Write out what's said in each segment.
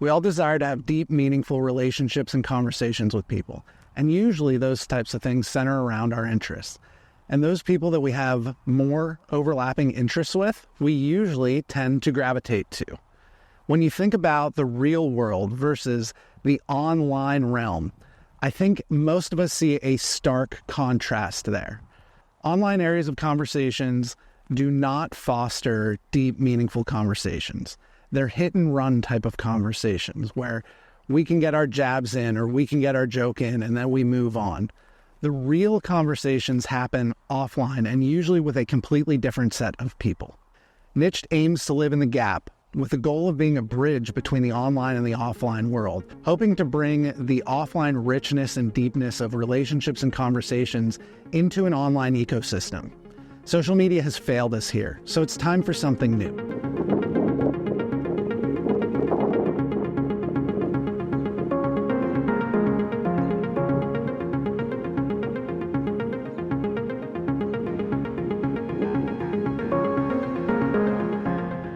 We all desire to have deep, meaningful relationships and conversations with people. And usually those types of things center around our interests. And those people that we have more overlapping interests with, we usually tend to gravitate to. When you think about the real world versus the online realm, I think most of us see a stark contrast there. Online areas of conversations do not foster deep, meaningful conversations. They're hit and run type of conversations where we can get our jabs in or we can get our joke in and then we move on. The real conversations happen offline and usually with a completely different set of people. Niched aims to live in the gap with the goal of being a bridge between the online and the offline world, hoping to bring the offline richness and deepness of relationships and conversations into an online ecosystem. Social media has failed us here, so it's time for something new.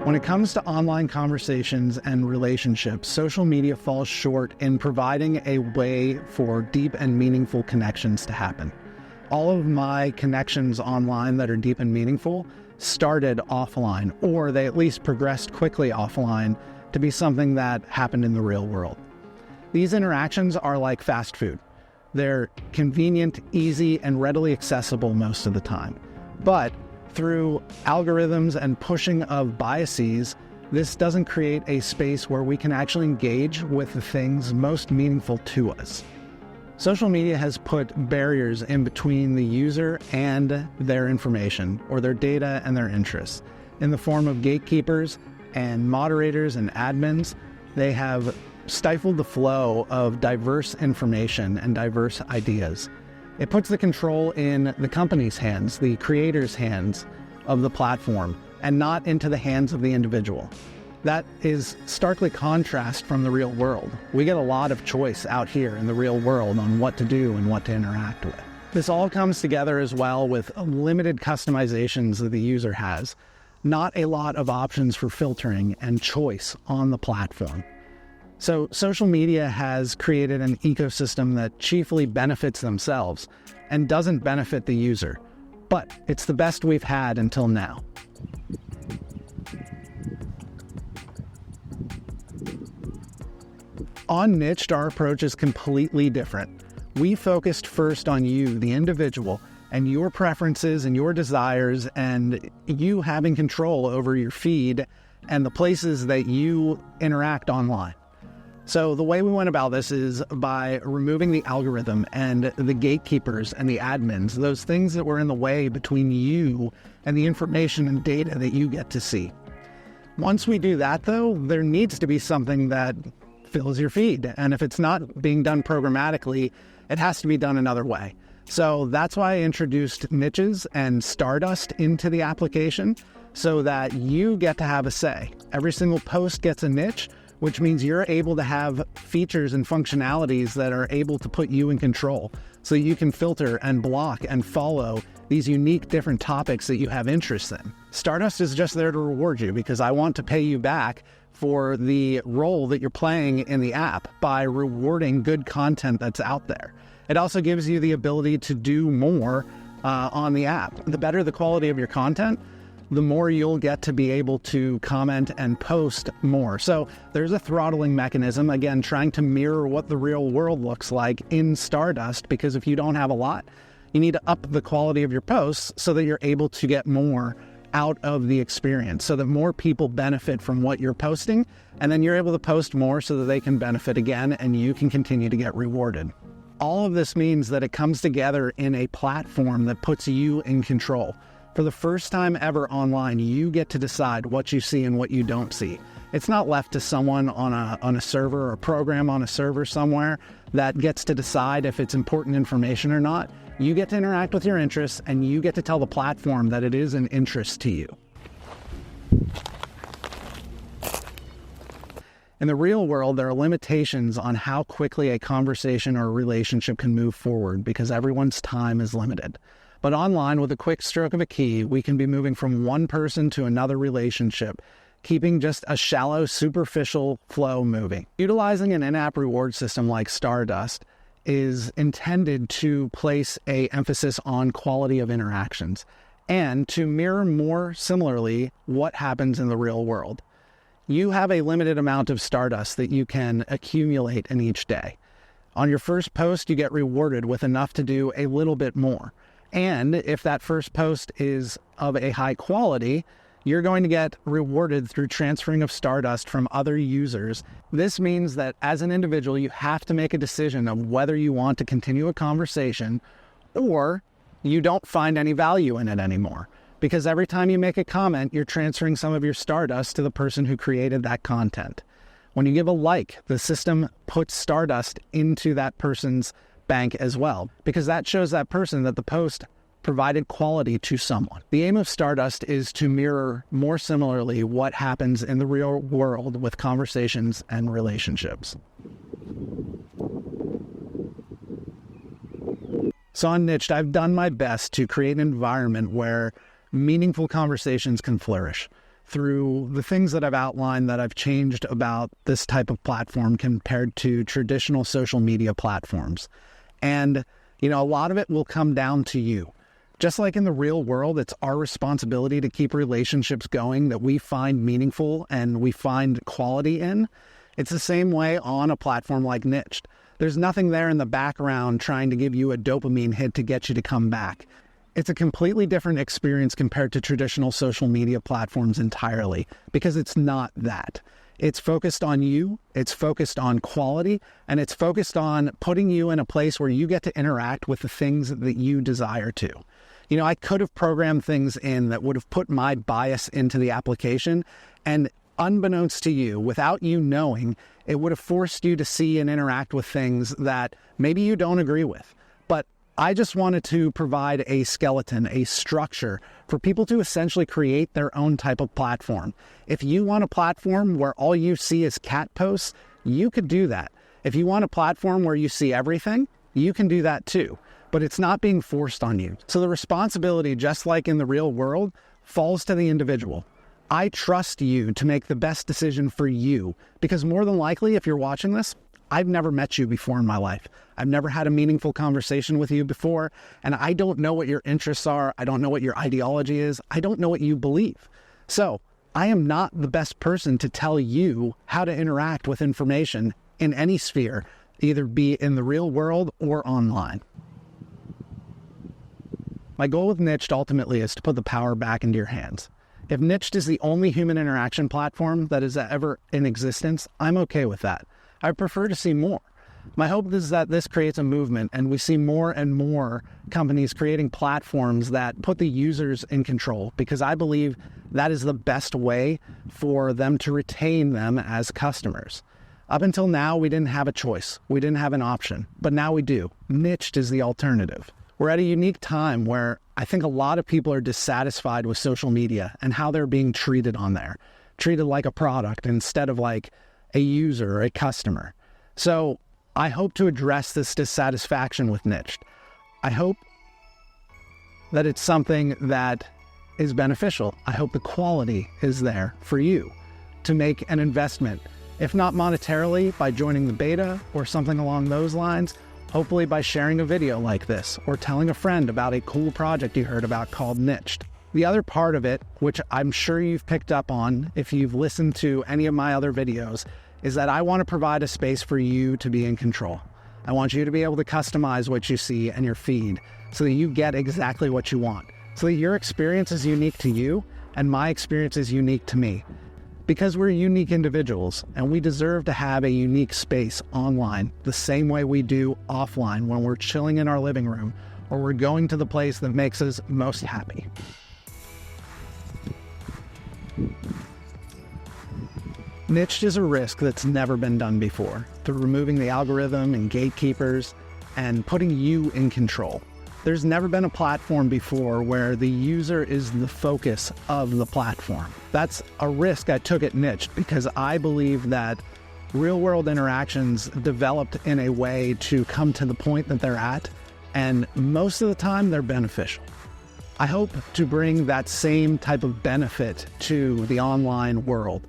When it comes to online conversations and relationships, social media falls short in providing a way for deep and meaningful connections to happen. All of my connections online that are deep and meaningful started offline, or they at least progressed quickly offline to be something that happened in the real world. These interactions are like fast food. They're convenient, easy, and readily accessible most of the time. But through algorithms and pushing of biases, this doesn't create a space where we can actually engage with the things most meaningful to us. Social media has put barriers in between the user and their information, or their data and their interests. In the form of gatekeepers and moderators and admins, they have stifled the flow of diverse information and diverse ideas. It puts the control in the company's hands, the creator's hands of the platform, and not into the hands of the individual. That is starkly contrast from the real world. We get a lot of choice out here in the real world on what to do and what to interact with. This all comes together as well with limited customizations that the user has, not a lot of options for filtering and choice on the platform. So social media has created an ecosystem that chiefly benefits themselves and doesn't benefit the user. But it's the best we've had until now. On Niched, our approach is completely different. We focused first on you, the individual, and your preferences and your desires, and you having control over your feed and the places that you interact online. So the way we went about this is by removing the algorithm and the gatekeepers and the admins, those things that were in the way between you and the information and data that you get to see. Once we do that, though, there needs to be something that fills your feed. And if it's not being done programmatically, it has to be done another way. So that's why I introduced niches and Stardust into the application so that you get to have a say. Every single post gets a niche, which means you're able to have features and functionalities that are able to put you in control so you can filter and block and follow these unique different topics that you have interest in. Stardust is just there to reward you because I want to pay you back for the role that you're playing in the app by rewarding good content that's out there. It also gives you the ability to do more on the app. The better the quality of your content, the more you'll get to be able to comment and post more. So there's a throttling mechanism, again, trying to mirror what the real world looks like in Stardust, because if you don't have a lot, you need to up the quality of your posts so that you're able to get more out of the experience, so that more people benefit from what you're posting, and then you're able to post more so that they can benefit again, and you can continue to get rewarded. All of this means that it comes together in a platform that puts you in control. For the first time ever online, you get to decide what you see and what you don't see. It's not left to someone on a server or a program on a server somewhere that gets to decide if it's important information or not. You get to interact with your interests, and you get to tell the platform that it is an interest to you. In the real world, there are limitations on how quickly a conversation or a relationship can move forward because everyone's time is limited. But online, with a quick stroke of a key, we can be moving from one person to another relationship, keeping just a shallow, superficial flow moving. Utilizing an in-app reward system like Stardust is intended to place an emphasis on quality of interactions and to mirror more similarly what happens in the real world. You have a limited amount of Stardust that you can accumulate in each day. On your first post, you get rewarded with enough to do a little bit more. And if that first post is of a high quality, you're going to get rewarded through transferring of Stardust from other users. This means that as an individual, you have to make a decision of whether you want to continue a conversation or you don't find any value in it anymore. Because every time you make a comment, you're transferring some of your Stardust to the person who created that content. When you give a like, the system puts Stardust into that person's bank as well, because that shows that person that the post provided quality to someone. The aim of Stardust is to mirror more similarly what happens in the real world with conversations and relationships. So on Niched, I've done my best to create an environment where meaningful conversations can flourish through the things that I've outlined that I've changed about this type of platform compared to traditional social media platforms. And, a lot of it will come down to you. Just like in the real world, it's our responsibility to keep relationships going that we find meaningful and we find quality in. It's the same way on a platform like Niched. There's nothing there in the background trying to give you a dopamine hit to get you to come back. It's a completely different experience compared to traditional social media platforms entirely, because it's not that. It's focused on you, it's focused on quality, and it's focused on putting you in a place where you get to interact with the things that you desire to. I could have programmed things in that would have put my bias into the application, and unbeknownst to you, without you knowing, it would have forced you to see and interact with things that maybe you don't agree with. But I just wanted to provide a skeleton, a structure for people to essentially create their own type of platform. If you want a platform where all you see is cat posts, you could do that. If you want a platform where you see everything, you can do that too. But it's not being forced on you. So the responsibility, just like in the real world, falls to the individual. I trust you to make the best decision for you, because more than likely, if you're watching this, I've never met you before in my life. I've never had a meaningful conversation with you before, and I don't know what your interests are. I don't know what your ideology is. I don't know what you believe. So I am not the best person to tell you how to interact with information in any sphere, either be in the real world or online. My goal with Niched ultimately is to put the power back into your hands. If Niched is the only human interaction platform that is ever in existence, I'm okay with that. I prefer to see more. My hope is that this creates a movement and we see more and more companies creating platforms that put the users in control, because I believe that is the best way for them to retain them as customers. Up until now, we didn't have a choice. We didn't have an option, but now we do. Niched is the alternative. We're at a unique time where I think a lot of people are dissatisfied with social media and how they're being treated on there. Treated like a product instead of like a user or a customer. So I hope to address this dissatisfaction with Niched. I hope that it's something that is beneficial. I hope the quality is there for you to make an investment, if not monetarily, by joining the beta or something along those lines, hopefully by sharing a video like this or telling a friend about a cool project you heard about called Niched. The other part of it, which I'm sure you've picked up on if you've listened to any of my other videos, is that I want to provide a space for you to be in control. I want you to be able to customize what you see in your feed so that you get exactly what you want, so that your experience is unique to you and my experience is unique to me. Because we're unique individuals and we deserve to have a unique space online the same way we do offline when we're chilling in our living room or we're going to the place that makes us most happy. Niched is a risk that's never been done before, through removing the algorithm and gatekeepers and putting you in control. There's never been a platform before where the user is the focus of the platform. That's a risk I took at Niched because I believe that real-world interactions developed in a way to come to the point that they're at, and most of the time they're beneficial. I hope to bring that same type of benefit to the online world.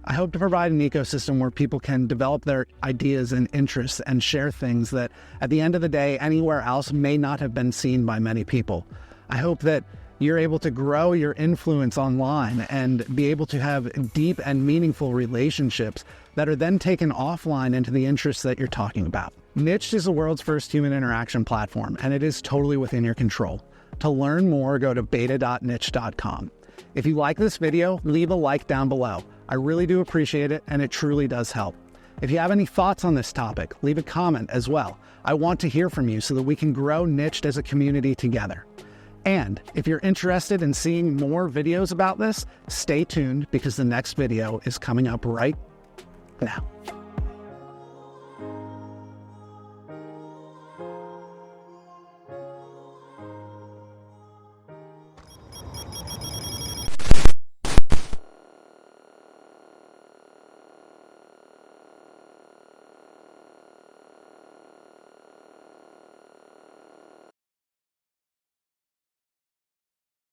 I hope to provide an ecosystem where people can develop their ideas and interests and share things that, at the end of the day, anywhere else may not have been seen by many people. I hope that you're able to grow your influence online and be able to have deep and meaningful relationships that are then taken offline into the interests that you're talking about. Niched is the world's first human interaction platform, and it is totally within your control. To learn more, go to beta.niched.com. If you like this video, leave a like down below. I really do appreciate it, and it truly does help. If you have any thoughts on this topic, leave a comment as well. I want to hear from you so that we can grow Niched as a community together. And if you're interested in seeing more videos about this, stay tuned because the next video is coming up right now.